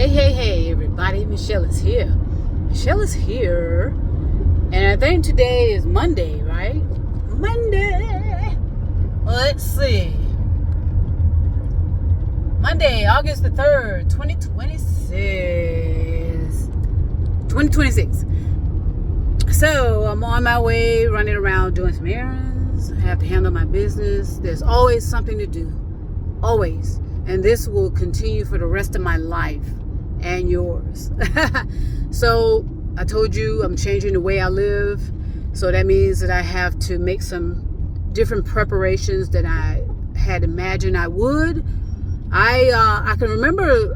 Hey, everybody. Michelle is here. And I think today is Monday, right? Monday. Let's see. Monday, August the 3rd, 2026. So, I'm on my way, running around doing some errands. I have to handle my business. There's always something to do. Always. And this will continue for the rest of my life and yours. So I told you I'm changing the way I live. So that means that I have to make some different preparations that I had imagined I would. I can remember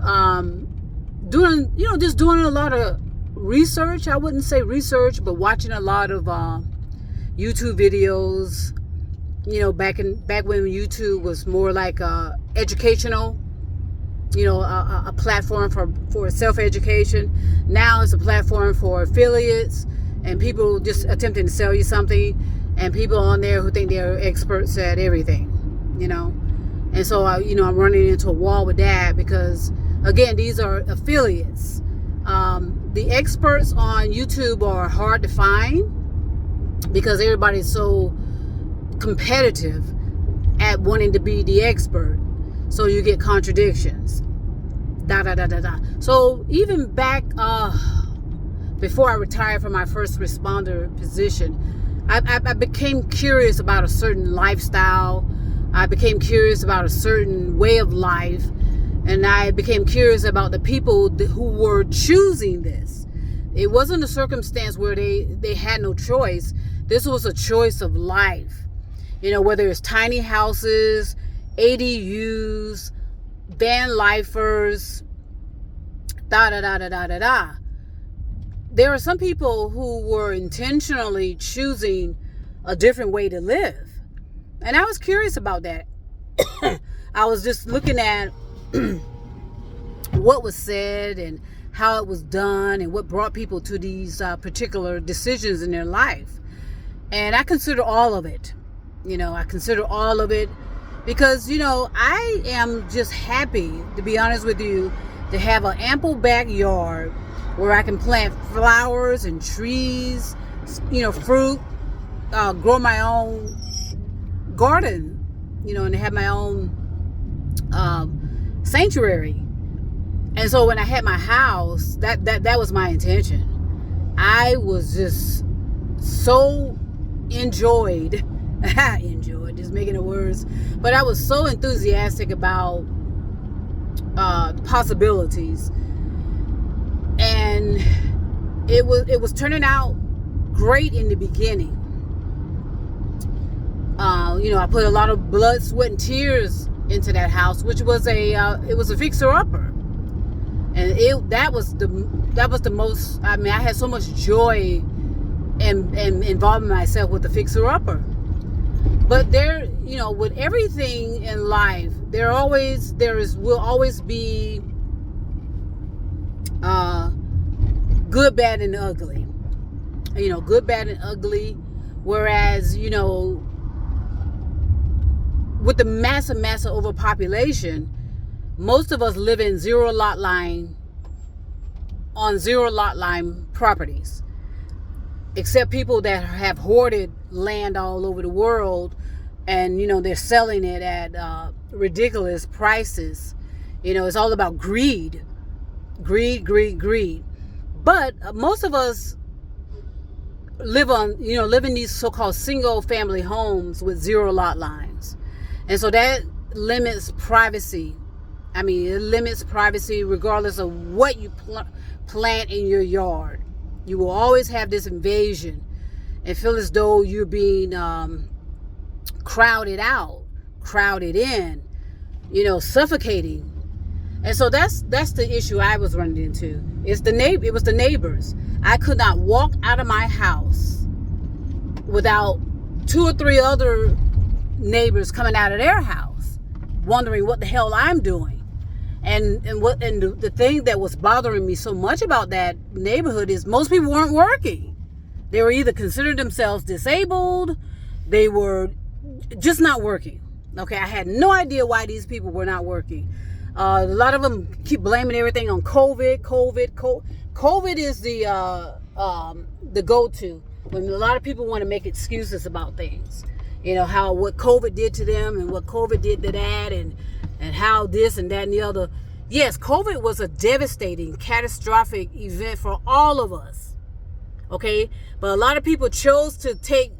doing a lot of research. I wouldn't say research, but watching a lot of YouTube videos. Back when YouTube was more like educational, a platform for self-education. Now it's a platform for affiliates and people just attempting to sell you something, and people on there who think they're experts at everything, And so, I'm running into a wall with that because, again, these are affiliates. The experts on YouTube are hard to find because everybody's so competitive at wanting to be the expert. So you get contradictions. So even back before I retired from my first responder position, I became curious about a certain lifestyle. I became curious about a certain way of life. And I became curious about the people who were choosing this. It wasn't a circumstance where they had no choice. This was a choice of life. Whether it's tiny houses, ADUs, van lifers, There are some people who were intentionally choosing a different way to live. And I was curious about that. I was just looking at what was said and how it was done and what brought people to these particular decisions in their life. And I consider all of it. Because, I am just happy, to be honest with you, to have an ample backyard where I can plant flowers and trees, fruit, grow my own garden, and have my own sanctuary. And so when I had my house, that was my intention. I was just so enjoyed, just making the words, but I was so enthusiastic about the possibilities, and it was turning out great in the beginning. I put a lot of blood, sweat, and tears into that house, which was it was a fixer-upper, and that was the most. I had so much joy and involving myself with the fixer-upper. But there, with everything in life, will always be good, bad, and ugly. Good, bad, and ugly. Whereas, with the massive overpopulation, most of us live in zero lot line properties. Except people that have hoarded land all over the world, and they're selling it at ridiculous prices. It's all about greed. But most of us live in these so-called single family homes with zero lot lines, and so that limits privacy. It limits privacy regardless of what you plant in your yard. You will always have this invasion and feel as though you're being crowded in, suffocating. And so that's the issue I was running into. It was the neighbors. I could not walk out of my house without 2 or 3 other neighbors coming out of their house, wondering what the hell I'm doing. And the thing that was bothering me so much about that neighborhood is most people weren't working. They were either considered themselves disabled, they were just not working. Okay, I had no idea why these people were not working. A lot of them keep blaming everything on COVID. COVID is the go-to when a lot of people want to make excuses about things. How what COVID did to them and what COVID did to that, and how this and that and the other. Yes, COVID was a devastating, catastrophic event for all of us. Okay, but a lot of people chose to take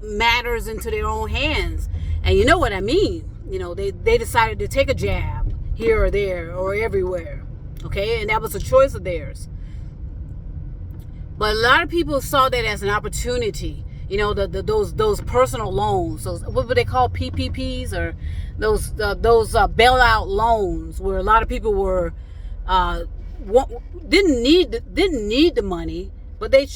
matters into their own hands, and you know what I mean. They decided to take a jab here or there or everywhere. Okay, and that was a choice of theirs. But a lot of people saw that as an opportunity. Those personal loans, those what would they call PPPs, or those bailout loans, where a lot of people were didn't need the money, but they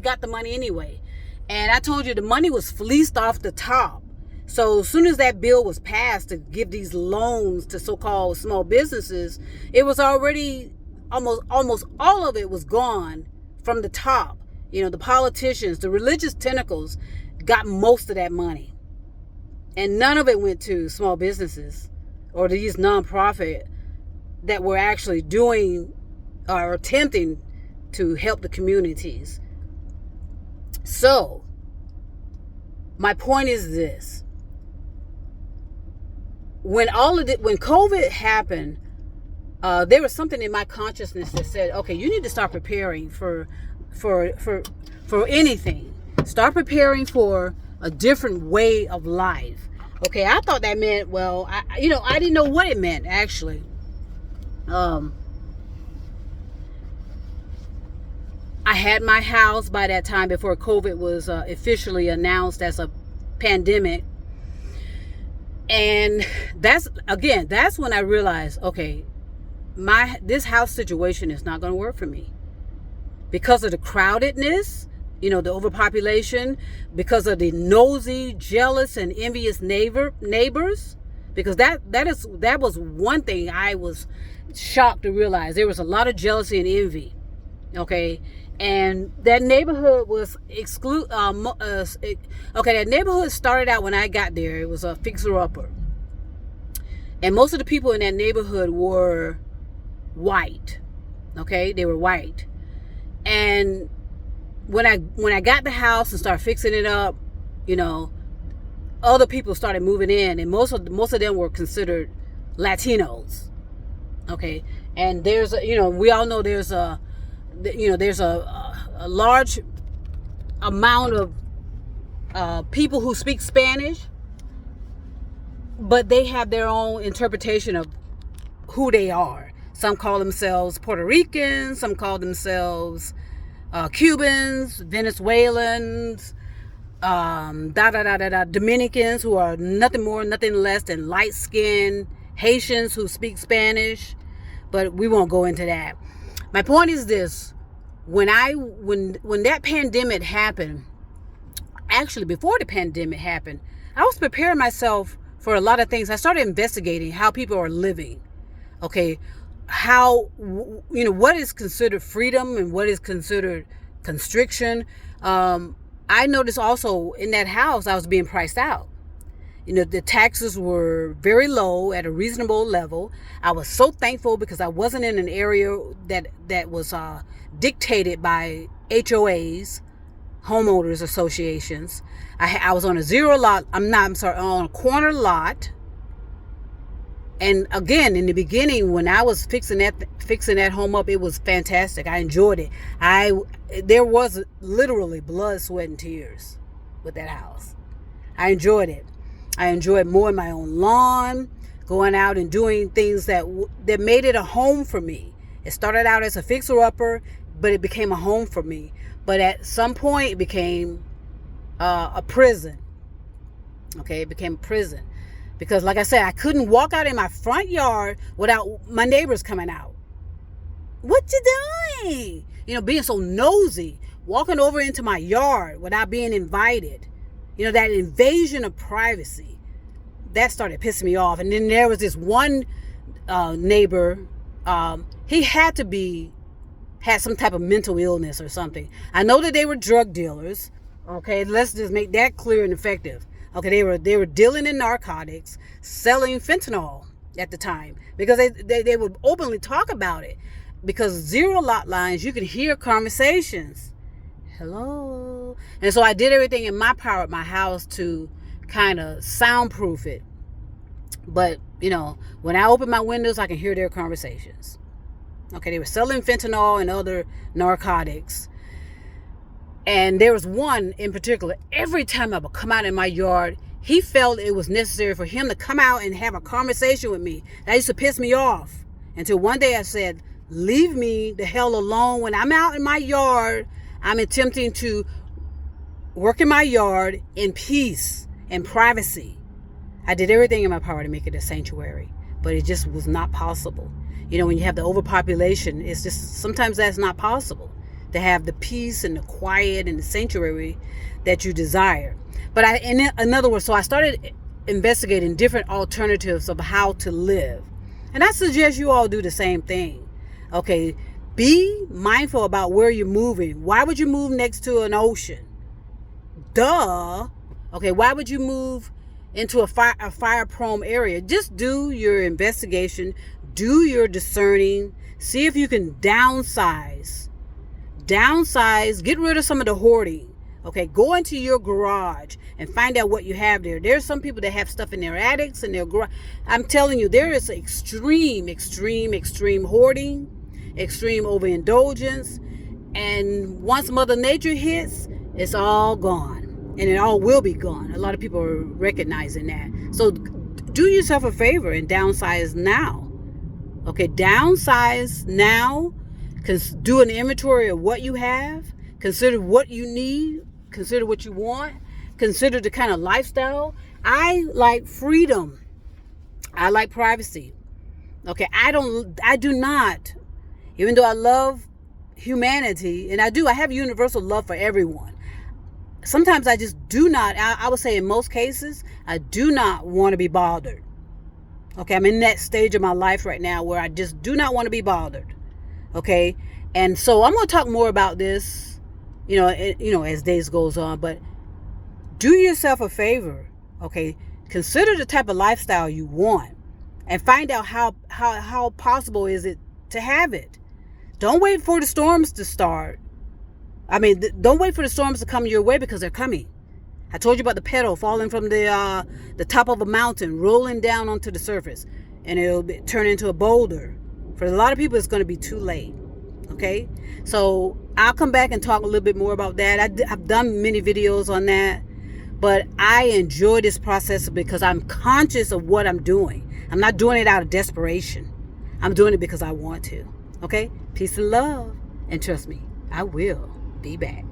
got the money anyway. And I told you the money was fleeced off the top. So as soon as that bill was passed to give these loans to so-called small businesses, it was already almost all of it was gone from the top. The politicians, the religious tentacles got most of that money. And none of it went to small businesses or these nonprofit that were actually doing or attempting to help the communities. So, my point is this. When COVID happened, there was something in my consciousness that said, okay, you need to start preparing for anything. Start preparing for a different way of life. Okay, I thought that meant, well, I didn't know what it meant actually. I had my house by that time before COVID was officially announced as a pandemic. And that's when I realized, okay, this house situation is not going to work for me. Because of the crowdedness, the overpopulation, because of the nosy, jealous, and envious neighbors, because that was one thing I was shocked to realize. There was a lot of jealousy and envy. Okay, and that neighborhood was that neighborhood started out when I got there. It was a fixer-upper, and most of the people in that neighborhood were white. Okay, they were white. And when I got the house and started fixing it up, other people started moving in, and most of them were considered Latinos. Okay, and we all know there's a large amount of people who speak Spanish, but they have their own interpretation of who they are. Some call themselves Puerto Ricans, some call themselves Cubans, Venezuelans, Dominicans, who are nothing more, nothing less than light-skinned Haitians who speak Spanish, but we won't go into that. My point is this: when that pandemic happened, actually before the pandemic happened, I was preparing myself for a lot of things. I started investigating how people are living. Okay, how what is considered freedom and what is considered constriction. I noticed also in that house I was being priced out. The taxes were very low at a reasonable level. I was so thankful because I wasn't in an area that was dictated by HOAs, homeowners associations. I was on on a corner lot. And again, in the beginning, when I was fixing that home up, it was fantastic. I enjoyed it. There was literally blood, sweat, and tears with that house. I enjoyed it. I enjoyed mowing my own lawn, going out and doing things that made it a home for me. It started out as a fixer-upper, but it became a home for me. But at some point, it became a prison. Okay, it became a prison. Because like I said, I couldn't walk out in my front yard without my neighbors coming out. What you doing? Being so nosy, walking over into my yard without being invited. That invasion of privacy, that started pissing me off. And then there was this one neighbor, he had some type of mental illness or something. I know that they were drug dealers. Okay, let's just make that clear and effective. Okay, they were dealing in narcotics, selling fentanyl. at the time, because they would openly talk about it. Because zero lot lines, you could hear conversations. Hello. And so I did everything in my power at my house to kind of soundproof it. But, when I open my windows, I can hear their conversations. Okay, they were selling fentanyl and other narcotics. And there was one in particular, every time I would come out in my yard, he felt it was necessary for him to come out and have a conversation with me. That used to piss me off. Until one day I said, leave me the hell alone. When I'm out in my yard, I'm attempting to work in my yard in peace and privacy. I did everything in my power to make it a sanctuary, but it just was not possible. When you have the overpopulation, it's just, sometimes that's not possible to have the peace and the quiet and the sanctuary that you desire. But in other words, so I started investigating different alternatives of how to live. And I suggest you all do the same thing. Okay, be mindful about where you're moving. Why would you move next to an ocean? Duh. Okay, why would you move into a fire-prone area? Just do your investigation, do your discerning, see if you can downsize, get rid of some of the hoarding. Okay, go into your garage and find out what you have there. There's some people that have stuff in their attics and their garage. I'm telling you, there is extreme hoarding, extreme overindulgence. And once Mother Nature hits, it's all gone. And it all will be gone. A lot of people are recognizing that. So do yourself a favor and downsize now. Okay, downsize now. Do an inventory of what you have. Consider what you need. Consider what you want. Consider the kind of lifestyle. I like freedom. I like privacy. Okay, I do not, even though I love humanity, and I have universal love for everyone. Sometimes I just do not, I would say in most cases, I do not want to be bothered. Okay, I'm in that stage of my life right now where I just do not want to be bothered. Okay, and so I'm going to talk more about this, as days goes on, but do yourself a favor. Okay, consider the type of lifestyle you want and find out how possible is it to have it. Don't wait for the storms to start. Don't wait for the storms to come your way, because they're coming. I told you about the petal falling from the top of a mountain, rolling down onto the surface, and it'll turn into a boulder. For a lot of people, it's going to be too late. Okay, so I'll come back and talk a little bit more about that. I've done many videos on that, but I enjoy this process because I'm conscious of what I'm doing. I'm not doing it out of desperation. I'm doing it because I want to. Okay, peace and love, and trust me, I will be back.